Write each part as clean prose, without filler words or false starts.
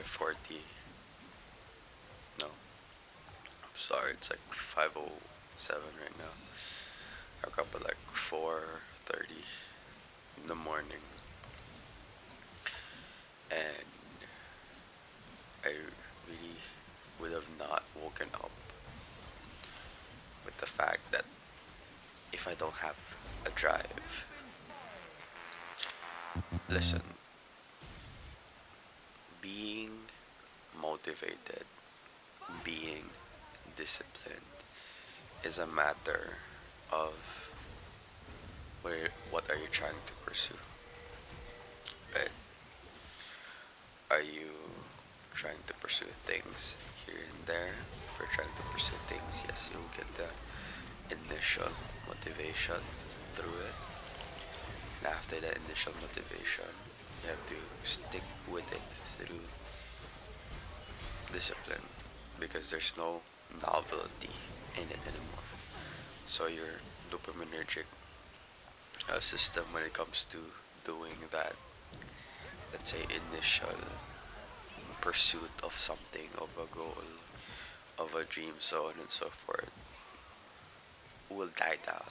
5:40. No, I'm sorry, it's like 5:07 right now. I woke up at like 4:30 in the morning, and I really would have not woken up with the fact that if I don't have a drive, listen, being motivated, being disciplined is a matter of what are you trying to pursue, right? Are you trying to pursue things here and there? If you're trying to pursue things, yes, you'll get the initial motivation through it. And after the initial motivation, you have to stick with it through discipline because there's no novelty in it anymore. So your dopaminergic system, when it comes to doing that, let's say, initial pursuit of something, of a goal, of a dream, so on and so forth, will die down.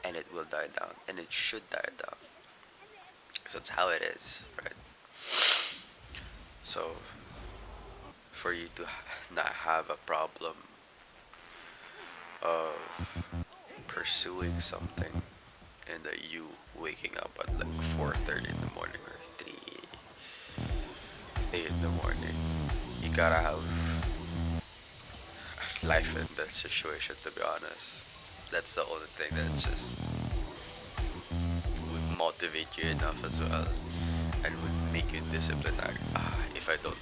And it will die down. And it should die down. So that's how it is, right? So for you to not have a problem of pursuing something and that you waking up at like 4:30 in the morning or 3 in the morning, you gotta have life in that situation, to be honest. That's the only thing that just would motivate you enough as well and would make you disciplined. Like, if I don't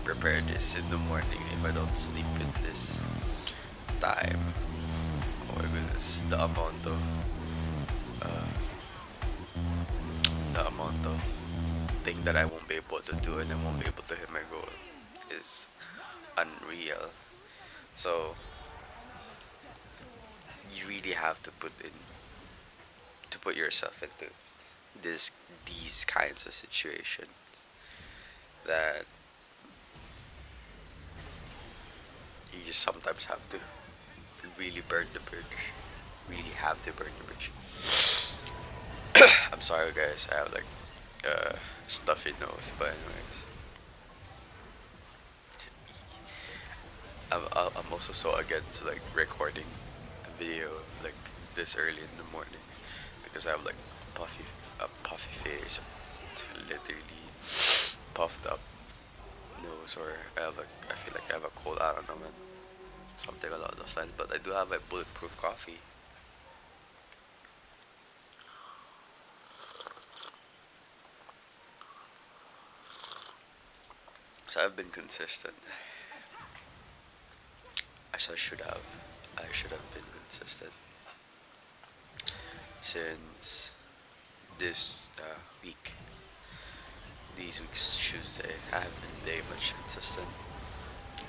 prepare this in the morning, if I don't sleep in this time, oh my goodness, uh, the amount of thing that I won't be able to do and I won't be able to hit my goal is unreal. So you really have to put yourself into this these kinds of situations that you just sometimes have to really burn the bridge. Really have to burn the bridge. I'm sorry, guys. I have like stuffy nose, but anyways, I'm also so against like recording a video like this early in the morning because I have like puffy a puffy face, literally puffed up nose, or I feel like I have a cold. I don't know, man. Something along those lines. But I do have a bulletproof coffee. So I've been consistent, as I should have. I should have been consistent since this week. These weeks Tuesday, I have been very much consistent,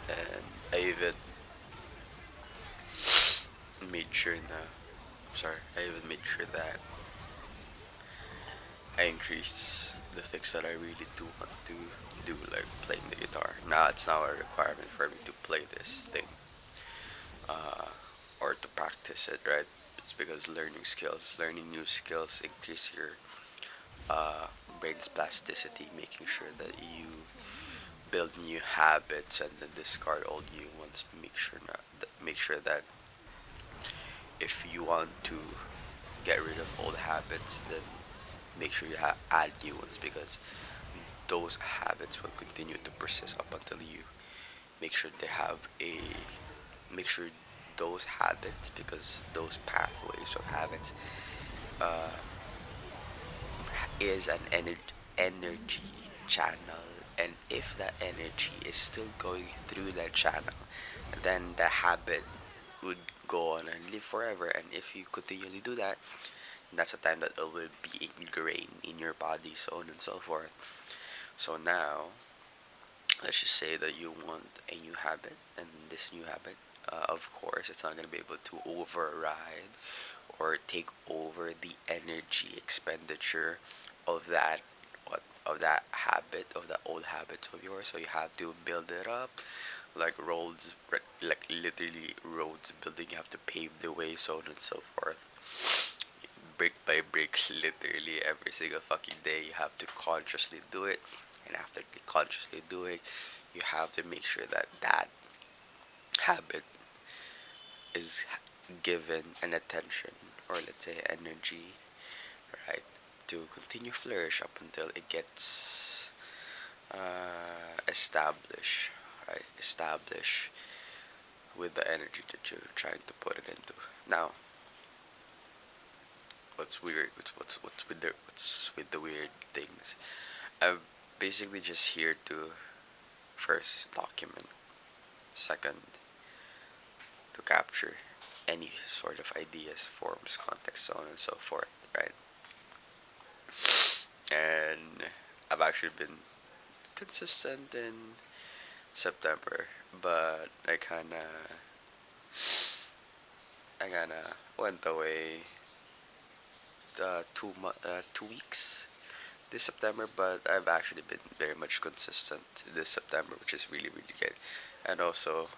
and I even made sure that I'm sorry. I even made sure that I increased the things that I really do want to do, like playing the guitar. Now it's now a requirement for me to play this thing, uh, or to practice it, right? It's because learning new skills increase your uh, brain's plasticity, making sure that you build new habits and then discard old new ones. Make sure that if you want to get rid of old habits, then make sure you add new ones because those habits will continue to persist up until you make sure they have a make sure those habits, because those pathways of habits uh, is an energy channel, and if that energy is still going through that channel, then the habit would go on and live forever. And if you continually do that, that's the time that it will be ingrained in your body, so on and so forth. So now, let's just say that you want a new habit, and this new habit, of course, it's not going to be able to override or take over the energy expenditure of that what of that habit, of that old habits of yours. So you have to build it up, like roads, like literally roads building. You have to pave the way, so on and so forth, brick by brick, literally every single fucking day. You have to consciously do it, and after consciously doing, you have to make sure that that habit is given an attention, or let's say energy, right, to continue flourish up until it gets established, right, establish with the energy that you're trying to put it into. Now, what's weird? What's with the weird things? I'm basically just here to first document, second to capture any sort of ideas, forms, context, so on and so forth, right? And I've actually been consistent in September, but I kinda went away 2 weeks this September, but I've actually been very much consistent this September, which is really really good. And also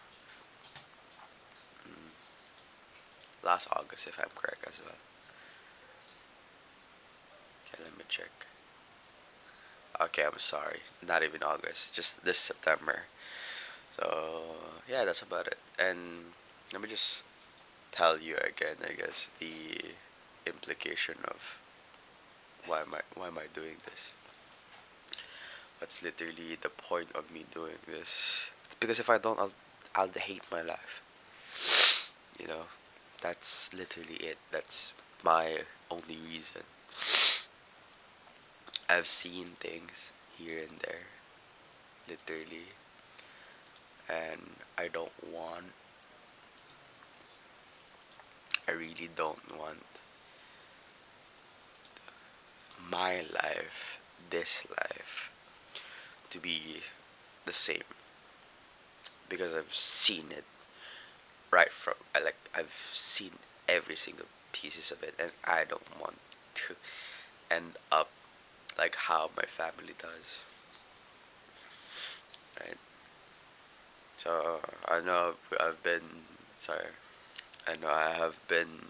mm, last August, if I'm correct as well. Okay, let me check. Okay, I'm sorry, not even August, just this September. So yeah, that's about it. And let me just tell you again, I guess, the implication of why am I doing this. That's literally the point of me doing this. It's because if I don't, I'll hate my life. You know, that's literally it. That's my only reason. I've seen things here and there, literally, and I really don't want my life, this life, to be the same because I've seen it right from I've seen every single pieces of it, and I don't want to end up like how my family does, right? So I know I've been sorry. I know I have been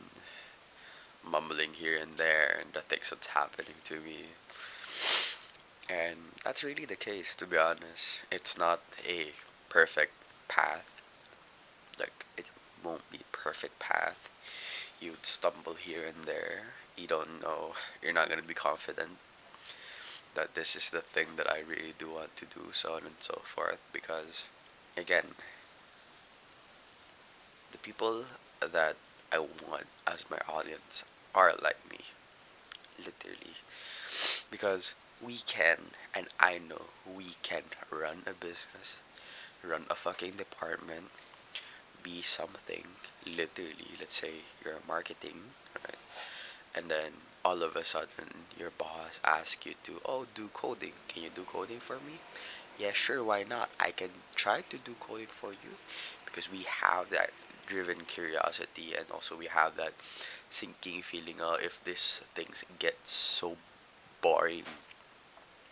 mumbling here and there, and the things that's happening to me, and that's really the case. To be honest, it's not a perfect path. Like it won't be perfect path. You would stumble here and there. You don't know. You're not gonna be confident that this is the thing that I really do want to do, so on and so forth. Because again, the people that I want as my audience are like me, literally. Because we can, and I know we can run a business, run a fucking department, be something, literally. Let's say you're marketing, right? And then all of a sudden your boss asks you to, oh, do coding. Can you do coding for me? Yeah, sure, why not? I can try to do coding for you because we have that driven curiosity, and also we have that sinking feeling, if this things get so boring,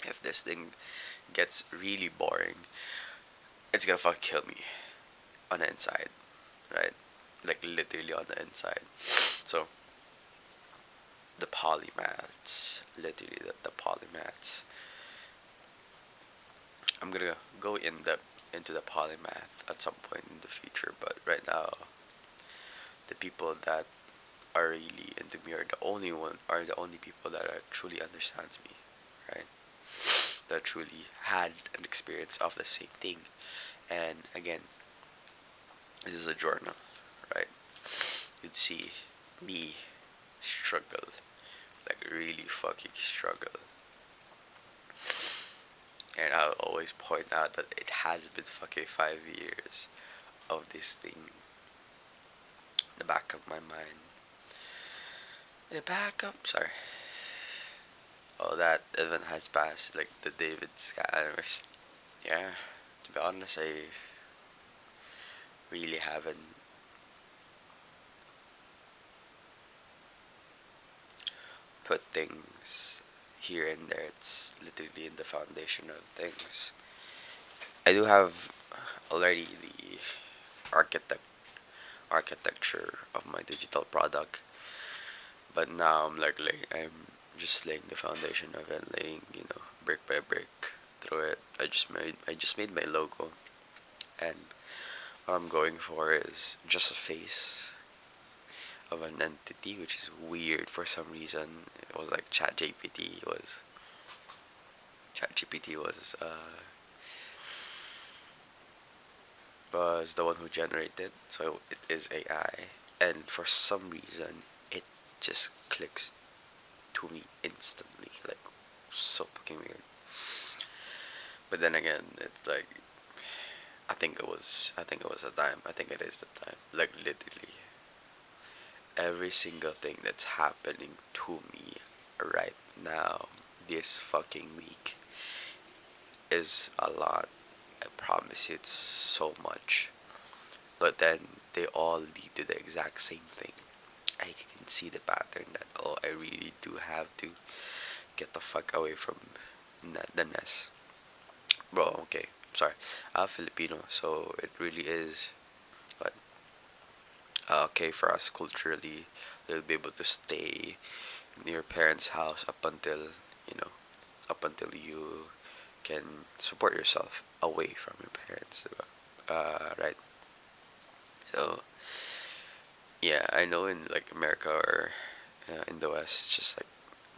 if this thing gets really boring, it's gonna fucking kill me on the inside, right? Like literally on the inside. So the polymaths, literally the polymaths. I'm gonna go in depth into the polymath at some point in the future, but right now, the people that are really into me are the only people that truly understands me, right? That truly had an experience of the same thing. And again, this is a journal, right? You'd see me struggle, like really fucking struggle. And I'll always point out that it has been fucking 5 years of this thing in the back of my mind. In the back up, sorry. Oh, that event has passed, like the David Scott anniversary. Yeah, to be honest, I really haven't put things here and there. It's literally in the foundation of things. I do have already the architect architecture of my digital product, but now I'm just laying the foundation of it, laying brick by brick through it. I just made my logo, and what I'm going for is just a face of an entity, which is weird for some reason. It was like ChatGPT was the one who generated, so it is AI, and for some reason it just clicks to me instantly, like so fucking weird. But then again, it's like I think it was the time. I think it is the time. Like literally every single thing that's happening to me right now this fucking week is a lot. I promise you, it's so much. But then they all lead to the exact same thing. I can see the pattern that, oh, I really do have to get the fuck away from the nest. Bro, okay, sorry. I'm Filipino, so it really is but okay for us culturally. You'll be able to stay in your parents' house you know, up until you can support yourself away from your parents, diba? Right. So yeah, I know in like America or in the West, it's just like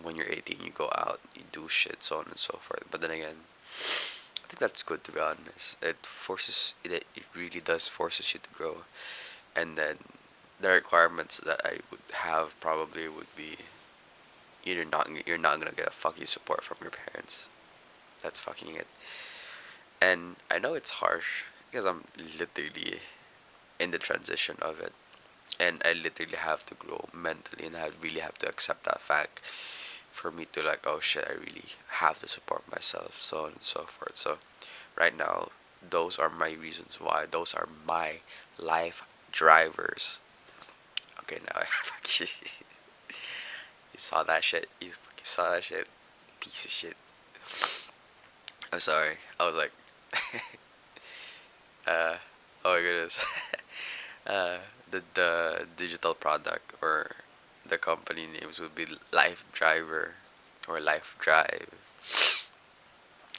when you're 18, you go out, you do shit, so on and so forth. But then again, I think that's good to be honest. It really does forces you to grow. And then the requirements that I would have probably would be you're not gonna get a fucking support from your parents. That's fucking it. And I know it's harsh because I'm literally in the transition of it, and I literally have to grow mentally, and I really have to accept that fact for me to like, oh shit, I really have to support myself, so on and so forth. So right now, those are my reasons why. Those are my life drivers. Okay, now I fucking you saw that shit. You fucking saw that shit. Piece of shit. I'm sorry. I was like, uh, oh my goodness. The digital product or the company names would be LifeDriver or LifeDrive,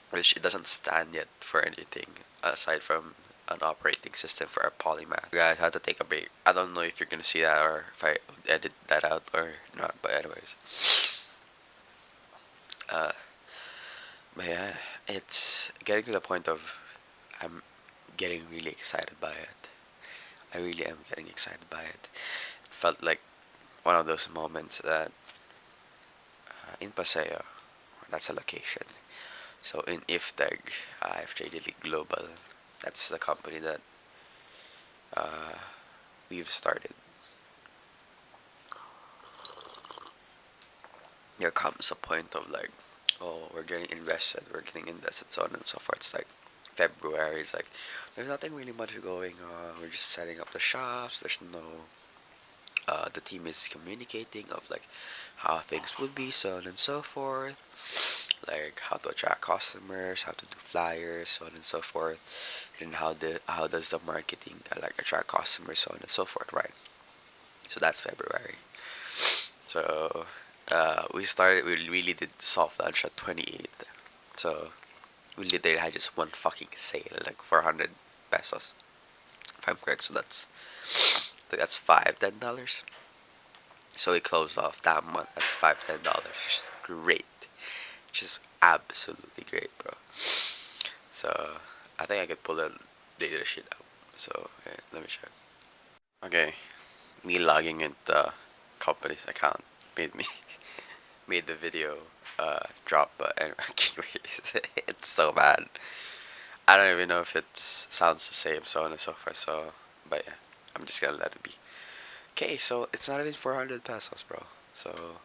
which it doesn't stand yet for anything aside from an operating system for a polymath. You guys have to take a break. I don't know if you're gonna see that or if I edit that out or not. But anyways, uh, but yeah, it's getting to the point of I'm getting really excited by it. I really am getting excited by it. It felt like one of those moments that in Paseo, that's a location. So in IFTEG, IFJ Elite Global, that's the company that uh, we've started. There comes a point of like, oh, we're getting invested, so on and so forth. It's like February. It's like there's nothing really much going on. We're just setting up the shops. There's no the team is communicating of like how things would be, so on and so forth, like how to attract customers, how to do flyers, so on and so forth, and how does the marketing like attract customers, so on and so forth, right? So that's February. So we really did soft launch at 28th. So we literally had just one fucking sale, like 400 pesos, if I'm correct. So that's $5-10. So we closed off that month as $5-10, which is great. Which is absolutely great, bro. So I think I could pull the data sheet up. So okay, let me check. Okay, me logging into the company's account made me made the video drop, but anyway, it's so bad. I don't even know if it sounds the same, so on and so forth. So, but yeah, I'm just gonna let it be. Okay, so it's not even 400 pesos, bro. So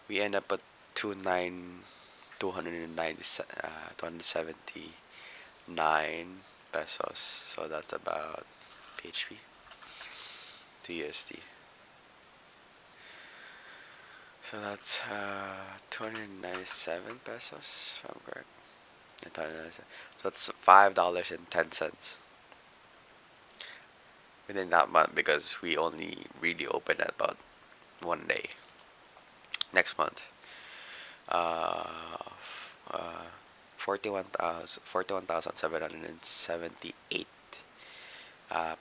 we end up at 279 pesos. So that's about PHP to USD. So that's 297 pesos, if I'm correct. 297. So it's $5.10 within that month because we only really open at about one day. Next month, f- 41,778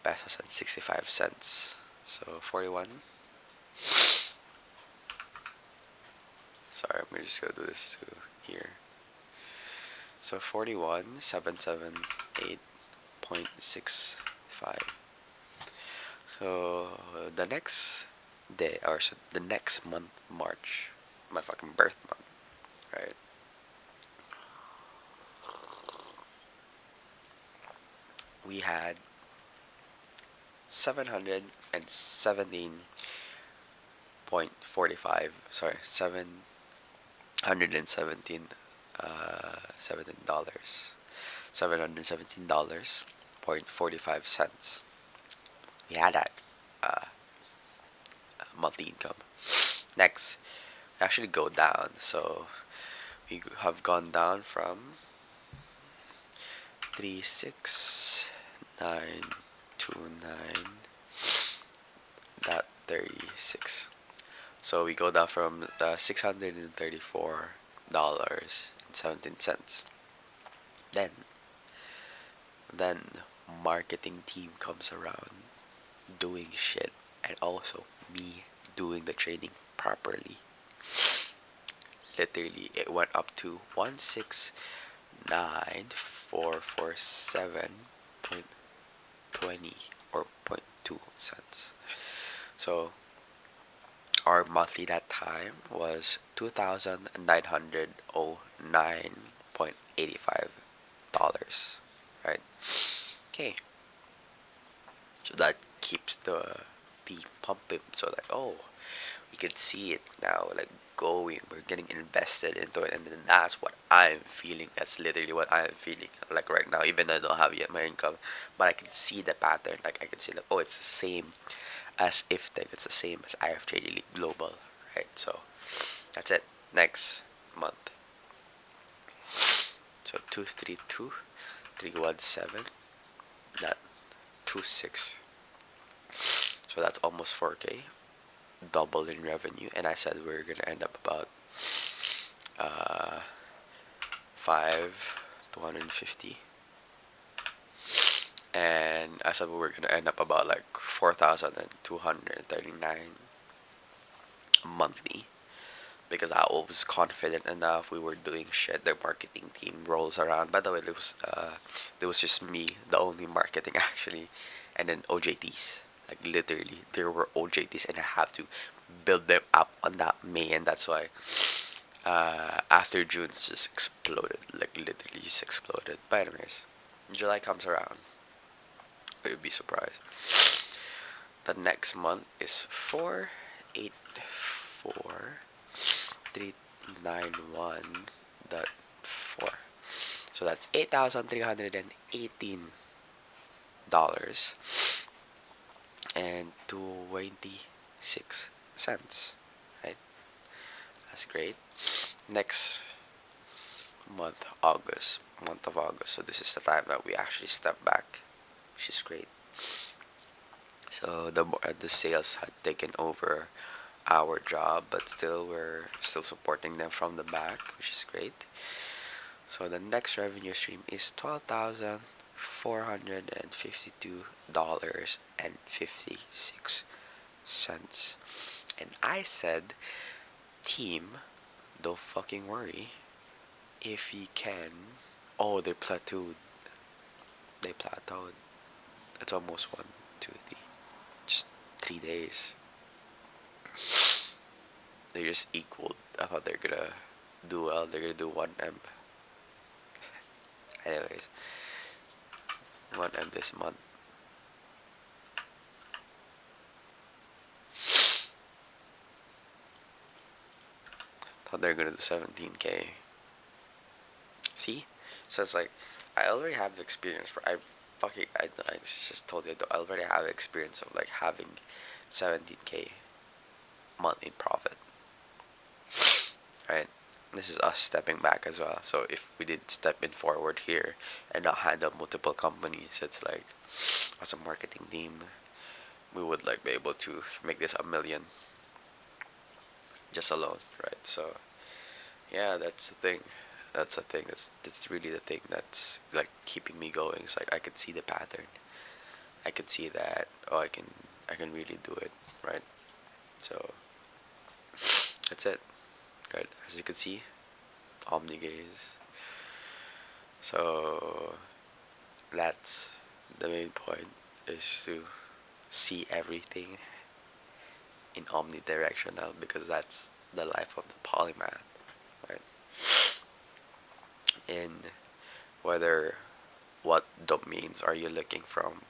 pesos and 65 cents. So 41. Sorry, I'm just gonna do this to here. So 41,778.65. So the next day, or so the next month, March, my fucking birth month, right? We had 717.45. Sorry, 717 $17. $717 point 45 cents. We had that uh, monthly income. Next, we actually go down. So we have gone down from 36,929 dot 36. So we go down from $634.17. Then then marketing team comes around doing shit, and also me doing the training properly. Literally, it went up to 169,447.20 or point 0.2 cents. So our monthly that time was 2,909.85 dollars, right? Okay, so that keeps the pumping. So like, oh, we can see it now, like going. We're getting invested into it, and then that's what I'm feeling. That's literally what I'm feeling like right now. Even though I don't have yet my income, but I can see the pattern. Like I can see like, oh, it's the same as if Tech. It's the same as IFJ Elite Global, right? So that's it. Next month. So 232,317. That 26. So that's almost 4K, double in revenue. And I said we're gonna end up about uh 5 250. And I said we were gonna end up about like 4,239 monthly because I was confident enough. We were doing shit. The marketing team rolls around. By the way, there was just me, the only marketing actually, and then OJTs. Like literally, there were OJTs, and I have to build them up on that May, and that's why after June just exploded. Like literally just exploded. But anyways, July comes around. You'd be surprised. The next month is 484,391.4. So that's $8,318 and 26 cents. Right? That's great. Next month, August. Month of August. So this is the time that we actually step back, which is great. So the sales had taken over our job, but still we're still supporting them from the back, which is great. So the next revenue stream is $12,452.56. And I said, team, don't fucking worry. If you can, oh, they plateaued. They plateaued. It's almost 1, 2, 3, just 3 days. They just equaled. I thought they're gonna do well. They're gonna do 1M. Anyways, 1M this month. Thought they're gonna do 17K. See? So it's like, I already have experience. I just told you, I already have experience of like having 17K month in profit. this is us stepping back as well. So if we did step in forward here and not handle multiple companies, it's like as a marketing team, we would like be able to make this a million just alone, right? So yeah, that's the thing. That's the thing. That's really the thing that's like keeping me going. It's like I could see the pattern. I could see that. Oh, I can really do it, right? So that's it, right? As you can see, Omni gaze. So that's the main point, is to see everything in omnidirectional, because that's the life of the polymath, right? In whether what domains are you looking from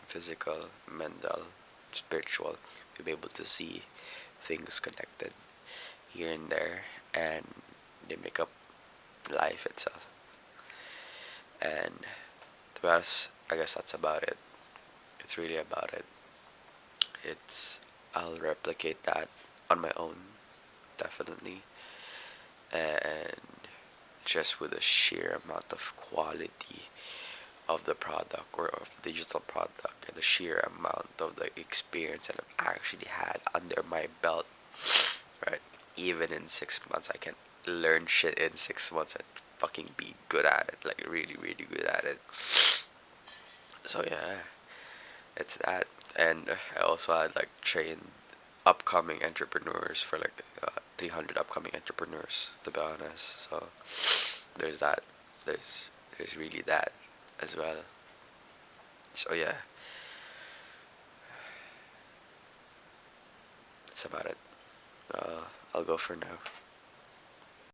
physical, mental, spiritual, to be able to see things connected here and there, and they make up life itself. And to be honest, I guess that's about it. It's really about it. It's I'll replicate that on my own, definitely, and just with the sheer amount of quality of the product or of the digital product, and the sheer amount of the experience that I've actually had under my belt, right? Even in 6 months, I can learn shit in 6 months and fucking be good at it, like really, really good at it. So yeah, it's that. And I also had like trained upcoming entrepreneurs for like 300 upcoming entrepreneurs, to be honest. So there's that. There's really that as well. So yeah, that's about it. I'll go for now.